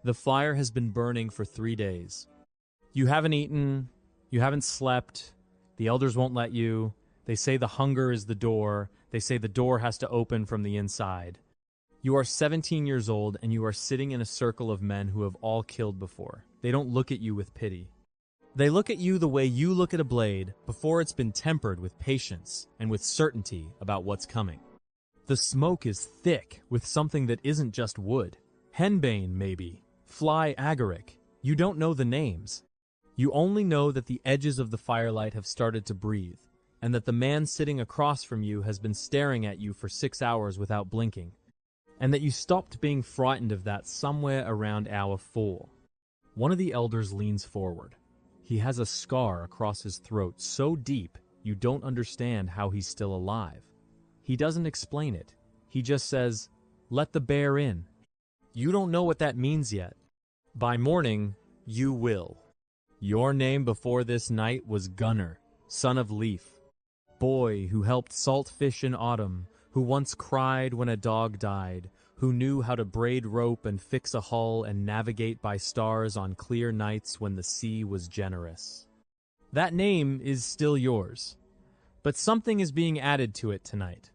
The fire has been burning for 3 days. You haven't eaten, you haven't slept, the elders won't let you, they say the hunger is the door, they say the door has to open from the inside. You are 17 years old and you are sitting in a circle of men who have all killed before. They don't look at you with pity. They look at you the way you look at a blade before it's been tempered with patience and with certainty about what's coming. The smoke is thick with something that isn't just wood. Henbane, maybe. Fly agaric. You don't know the names. You only know that the edges of the firelight have started to breathe, and that the man sitting across from you has been staring at you for 6 hours without blinking, and that you stopped being frightened of that somewhere around hour 4. One of the elders leans forward. He has a scar across his throat so deep you don't understand how he's still alive. He doesn't explain it. He just says, "Let the bear in." You don't know what that means yet. By morning, you will. Your name before this night was Gunner, son of Leaf. Boy who helped salt fish in autumn, who once cried when a dog died, who knew how to braid rope and fix a hull and navigate by stars on clear nights when the sea was generous. That name is still yours, but something is being added to it tonight.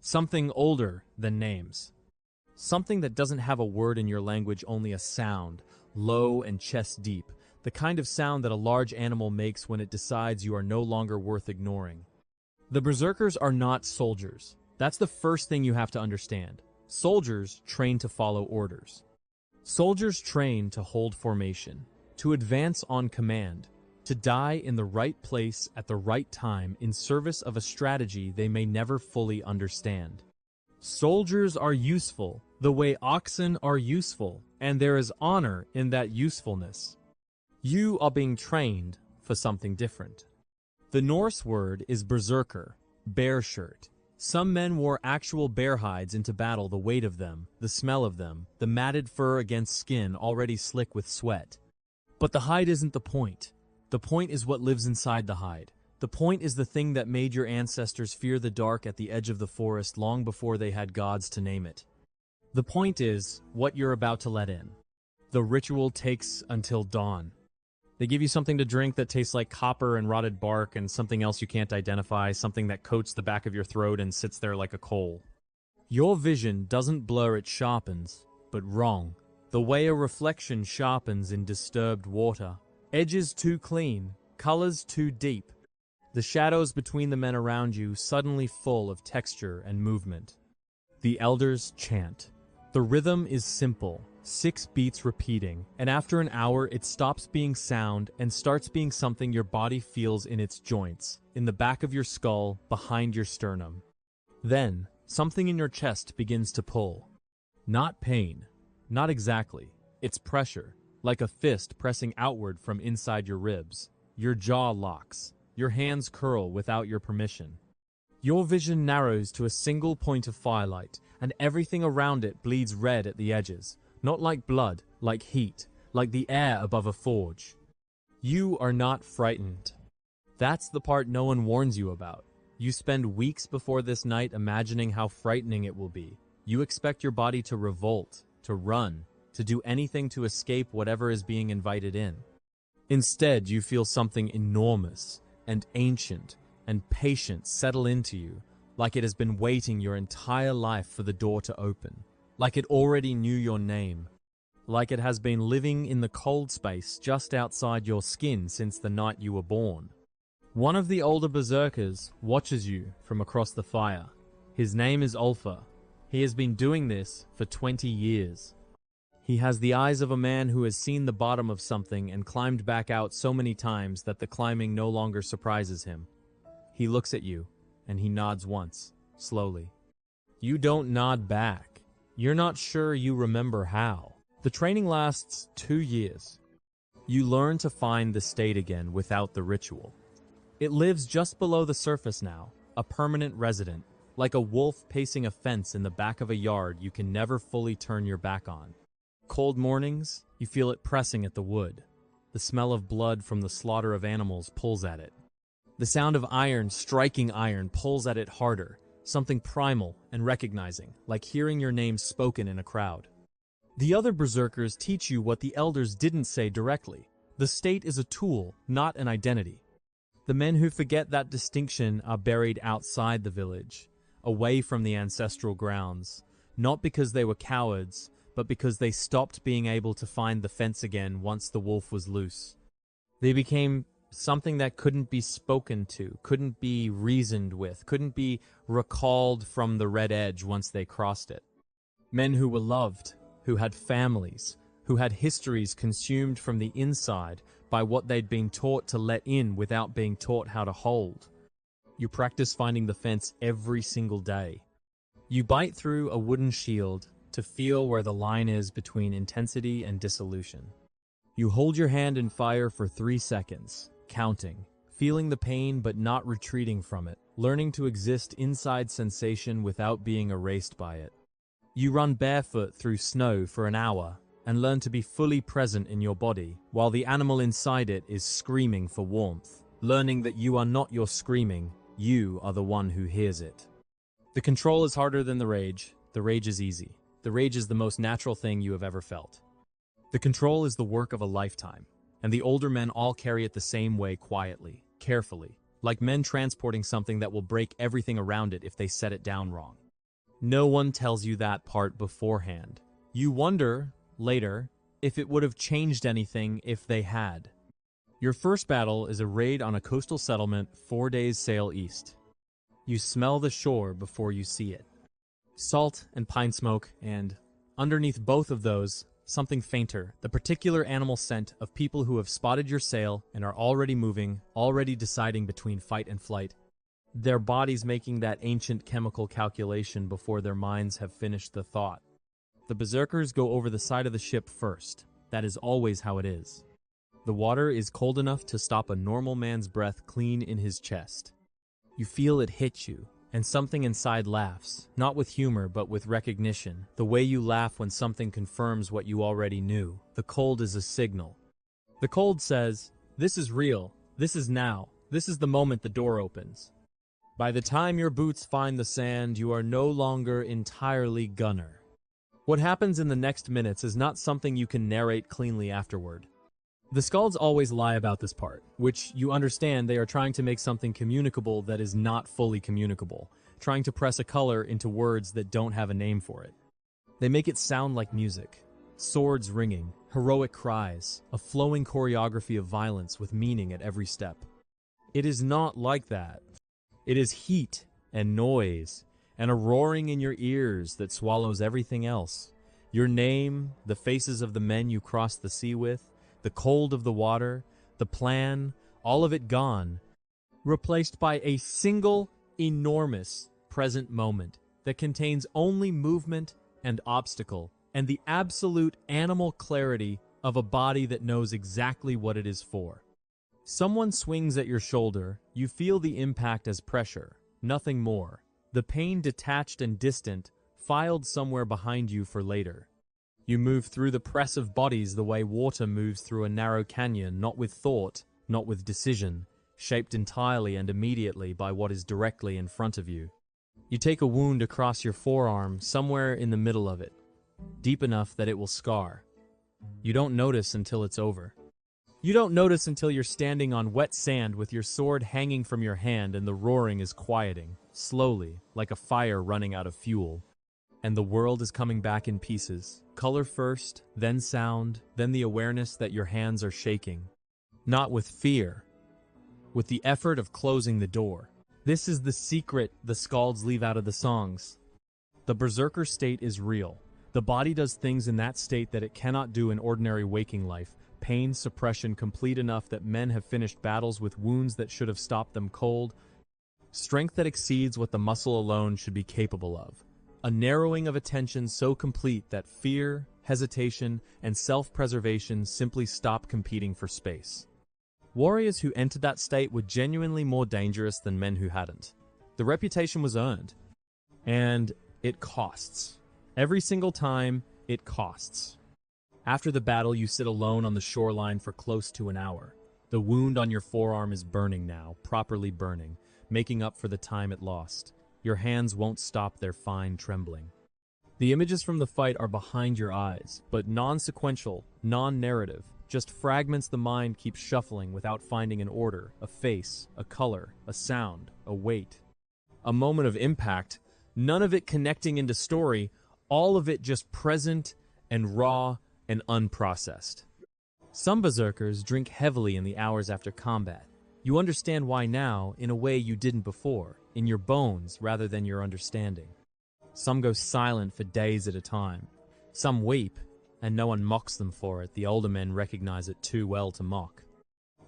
Something older than names. Something that doesn't have a word in your language, only a sound, low and chest deep, the kind of sound that a large animal makes when it decides you are no longer worth ignoring. The Berserkers are not soldiers. That's the first thing you have to understand. Soldiers train to follow orders. Soldiers train to hold formation, to advance on command, to die in the right place at the right time in service of a strategy they may never fully understand. Soldiers are useful the way oxen are useful, and there is honor in that usefulness. You are being trained for something different. The Norse word is Berserker, bear shirt. Some men wore actual bear hides into battle, the weight of them, the smell of them, the matted fur against skin already slick with sweat. But the hide isn't the point. The point is what lives inside the hide. The point is the thing that made your ancestors fear the dark at the edge of the forest long before they had gods to name it. The point is what you're about to let in. The ritual takes until dawn. They give you something to drink that tastes like copper and rotted bark and something else you can't identify, something that coats the back of your throat and sits there like a coal. Your vision doesn't blur, it sharpens, but wrong. The way a reflection sharpens in disturbed water. Edges too clean, colors too deep. The shadows between the men around you suddenly full of texture and movement. The elders chant. The rhythm is simple. 6 beats repeating, and after an hour it stops being sound and starts being something your body feels in its joints, in the back of your skull, behind your sternum. Then, something in your chest begins to pull. Not pain, not exactly. It's pressure, like a fist pressing outward from inside your ribs. Your jaw locks, your hands curl without your permission. Your vision narrows to a single point of firelight, and everything around it bleeds red at the edges. Not like blood, like heat, like the air above a forge. You are not frightened. That's the part no one warns you about. You spend weeks before this night imagining how frightening it will be. You expect your body to revolt, to run, to do anything to escape whatever is being invited in. Instead, you feel something enormous and ancient and patient settle into you, like it has been waiting your entire life for the door to open. Like it already knew your name. Like it has been living in the cold space just outside your skin since the night you were born. One of the older berserkers watches you from across the fire. His name is Ulfa. He has been doing this for 20 years. He has the eyes of a man who has seen the bottom of something and climbed back out so many times that the climbing no longer surprises him. He looks at you, and he nods once, slowly. You don't nod back. You're not sure you remember how. The training lasts 2 years. You learn to find the state again without the ritual. It lives just below the surface now, a permanent resident, like a wolf pacing a fence in the back of a yard you can never fully turn your back on. Cold mornings, you feel it pressing at the wood. The smell of blood from the slaughter of animals pulls at it. The sound of iron striking iron pulls at it harder. Something primal and recognizing, like hearing your name spoken in a crowd. The other berserkers teach you what the elders didn't say directly. The state is a tool, not an identity. The men who forget that distinction are buried outside the village, away from the ancestral grounds, not because they were cowards, but because they stopped being able to find the fence again once the wolf was loose. They became something that couldn't be spoken to, couldn't be reasoned with, couldn't be recalled from the red edge once they crossed it. Men who were loved, who had families, who had histories consumed from the inside by what they'd been taught to let in without being taught how to hold. You practice finding the fence every single day. You bite through a wooden shield to feel where the line is between intensity and dissolution. You hold your hand in fire for 3 seconds, counting, feeling the pain but not retreating from it, learning to exist inside sensation without being erased by it. You run barefoot through snow for an hour and learn to be fully present in your body while the animal inside it is screaming for warmth, learning that you are not your screaming, you are the one who hears it. The control is harder than the rage is easy. The rage is the most natural thing you have ever felt. The control is the work of a lifetime, and the older men all carry it the same way quietly, carefully, like men transporting something that will break everything around it if they set it down wrong. No one tells you that part beforehand. You wonder, later, if it would have changed anything if they had. Your first battle is a raid on a coastal settlement 4 days sail east. You smell the shore before you see it. Salt and pine smoke, and, underneath both of those, something fainter, the particular animal scent of people who have spotted your sail and are already moving, already deciding between fight and flight. Their bodies making that ancient chemical calculation before their minds have finished the thought. The berserkers go over the side of the ship first. That is always how it is. The water is cold enough to stop a normal man's breath clean in his chest. You feel it hit you, and something inside laughs, not with humor but with recognition, the way you laugh when something confirms what you already knew. The cold is a signal. The cold says, this is real, this is now, this is the moment the door opens. By the time your boots find the sand, you are no longer entirely gunner. What happens in the next minutes is not something you can narrate cleanly afterward. The Skalds always lie about this part, which you understand they are trying to make something communicable that is not fully communicable, trying to press a color into words that don't have a name for it. They make it sound like music, swords ringing, heroic cries, a flowing choreography of violence with meaning at every step. It is not like that. It is heat and noise, and a roaring in your ears that swallows everything else. Your name, the faces of the men you crossed the sea with, the cold of the water, the plan, all of it gone, replaced by a single, enormous present moment that contains only movement and obstacle, and the absolute animal clarity of a body that knows exactly what it is for. Someone swings at your shoulder, you feel the impact as pressure, nothing more. The pain detached and distant, filed somewhere behind you for later. You move through the press of bodies the way water moves through a narrow canyon, not with thought, not with decision, shaped entirely and immediately by what is directly in front of you. You take a wound across your forearm, somewhere in the middle of it, deep enough that it will scar. You don't notice until it's over. You don't notice until you're standing on wet sand with your sword hanging from your hand and the roaring is quieting, slowly, like a fire running out of fuel. And the world is coming back in pieces. Color first, then sound, then the awareness that your hands are shaking. Not with fear, with the effort of closing the door. This is the secret the Skalds leave out of the songs. The berserker state is real. The body does things in that state that it cannot do in ordinary waking life. Pain suppression complete enough that men have finished battles with wounds that should have stopped them cold. Strength that exceeds what the muscle alone should be capable of. A narrowing of attention so complete that fear, hesitation, and self-preservation simply stop competing for space. Warriors who entered that state were genuinely more dangerous than men who hadn't. The reputation was earned. And it costs. Every single time, it costs. After the battle, you sit alone on the shoreline for close to an hour. The wound on your forearm is burning now, properly burning, making up for the time it lost. Your hands won't stop their fine trembling. The images from the fight are behind your eyes, but non-sequential, non-narrative, just fragments the mind keeps shuffling without finding an order, a face, a color, a sound, a weight. A moment of impact, none of it connecting into story, all of it just present and raw and unprocessed. Some berserkers drink heavily in the hours after combat. You understand why now in a way you didn't before, in your bones rather than your understanding. Some go silent for days at a time. Some weep, and no one mocks them for it. The older men recognize it too well to mock.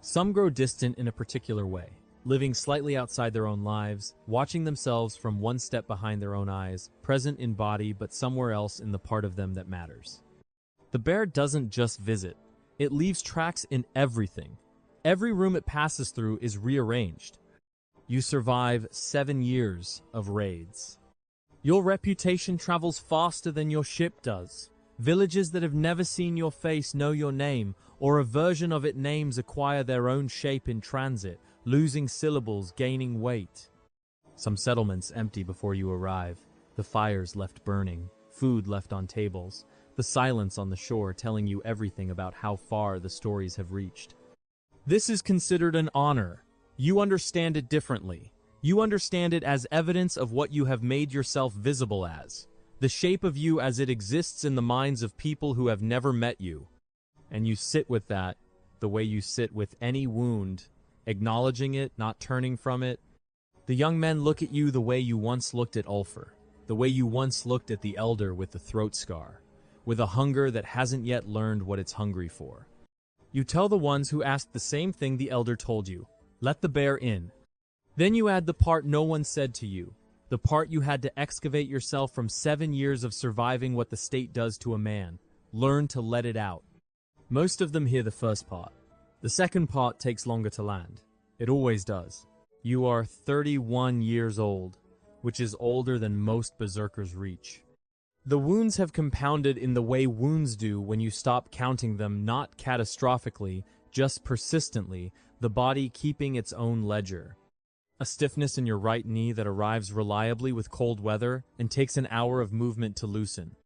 Some grow distant in a particular way, living slightly outside their own lives, watching themselves from one step behind their own eyes, present in body but somewhere else in the part of them that matters. The bear doesn't just visit. It leaves tracks in everything. Every room it passes through is rearranged. You survive 7 years of raids. Your reputation travels faster than your ship does. Villages that have never seen your face know your name, or a version of it names acquire their own shape in transit, losing syllables, gaining weight. Some settlements empty before you arrive, the fires left burning, food left on tables, the silence on the shore telling you everything about how far the stories have reached. This is considered an honor. You understand it differently. You understand it as evidence of what you have made yourself visible as, the shape of you as it exists in the minds of people who have never met you. And you sit with that, the way you sit with any wound, acknowledging it, not turning from it. The young men look at you the way you once looked at Ulfr, the way you once looked at the elder with the throat scar, with a hunger that hasn't yet learned what it's hungry for. You tell the ones who asked the same thing the elder told you, let the bear in. Then you add the part no one said to you, the part you had to excavate yourself from 7 years of surviving what the state does to a man. Learn to let it out. Most of them hear the first part. The second part takes longer to land. It always does. You are 31 years old, which is older than most berserkers reach. The wounds have compounded in the way wounds do when you stop counting them, not catastrophically, just persistently, the body keeping its own ledger. A stiffness in your right knee that arrives reliably with cold weather and takes an hour of movement to loosen.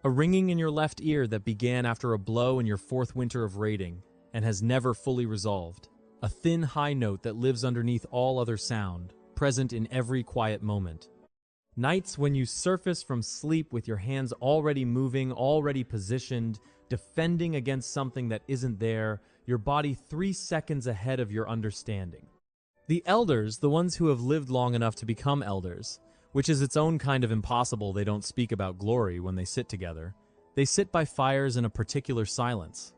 A ringing in your left ear that began after a blow in your 4th winter of raiding and has never fully resolved. A thin high note that lives underneath all other sound, present in every quiet moment. Nights when you surface from sleep with your hands already moving, already positioned, defending against something that isn't there, your body 3 seconds ahead of your understanding. The elders, the ones who have lived long enough to become elders, which is its own kind of impossible, they don't speak about glory when they sit together. They sit by fires in a particular silence.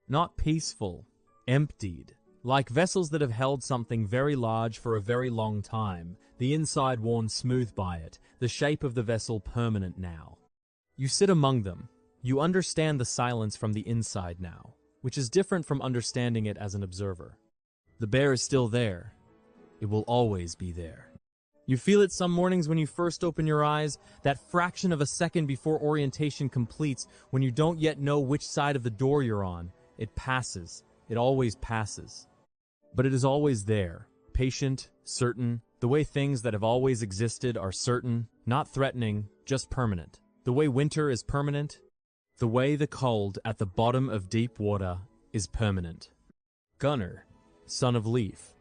Not peaceful, emptied, like vessels that have held something very large for a very long time, the inside worn smooth by it, the shape of the vessel permanent now. You sit among them. You understand the silence from the inside now, which is different from understanding it as an observer. The bear is still there. It will always be there. You feel it some mornings when you first open your eyes, that fraction of a second before orientation completes, when you don't yet know which side of the door you're on. It passes. It always passes. But it is always there, patient, certain, the way things that have always existed are certain, not threatening, just permanent. The way winter is permanent, the way the cold at the bottom of deep water is permanent. Gunnar, son of Leaf.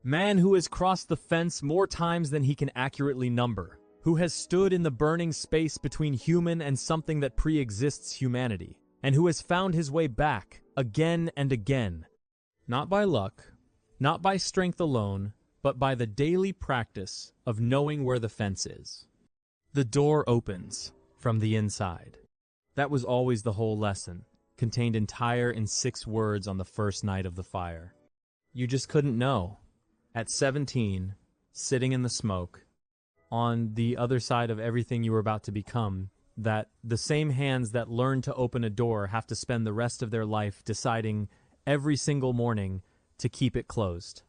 Man who has crossed the fence more times than he can accurately number, who has stood in the burning space between human and something that pre-exists humanity, and who has found his way back, again and again. Not by luck, not by strength alone, but by the daily practice of knowing where the fence is. The door opens from the inside. That was always the whole lesson, contained entire in 6 words on the first night of the fire. You just couldn't know. At 17, sitting in the smoke, on the other side of everything you were about to become, that the same hands that learn to open a door have to spend the rest of their life deciding every single morning to keep it closed.